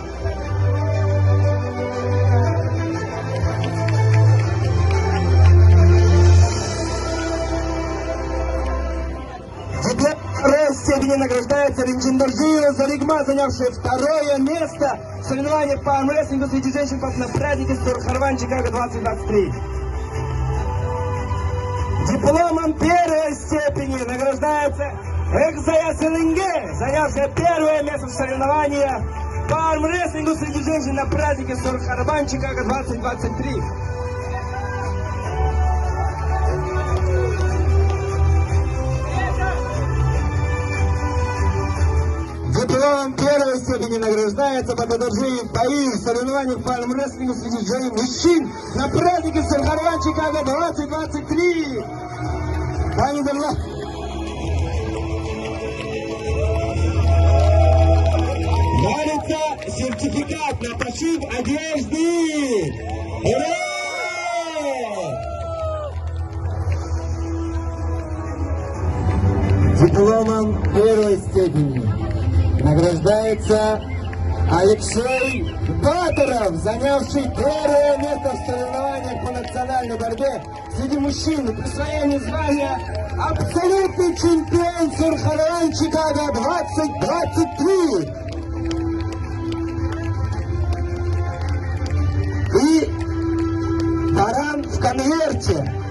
Speaker 14: Второй степени награждается Ринчиндарджиева Залигма, занявшая второе место в соревнованиях по армрестлингу среди женщин на празднике Сурхарвани Чикаго 2023. Дипломом первой степени награждается Экзая Селинге, занявшая первое место в соревнованиях по армрестлингу среди женщин на празднике Сурхарвани Чикаго 2023. Дипломом первой степени награждается Батададжиев Таир в соревнованиях по армрестлингу среди мужчин на празднике Сурхарвани Чикаго 2023. Пани Дарла. Дарится сертификат на пошив одежды. Ура! Дипломом первой степени награждается Алексей Баторов, занявший первое место в соревнованиях по национальной борьбе среди мужчин и присвоение звания абсолютный чемпион Сурхарвани Чикаго 2023. И баран в конверте.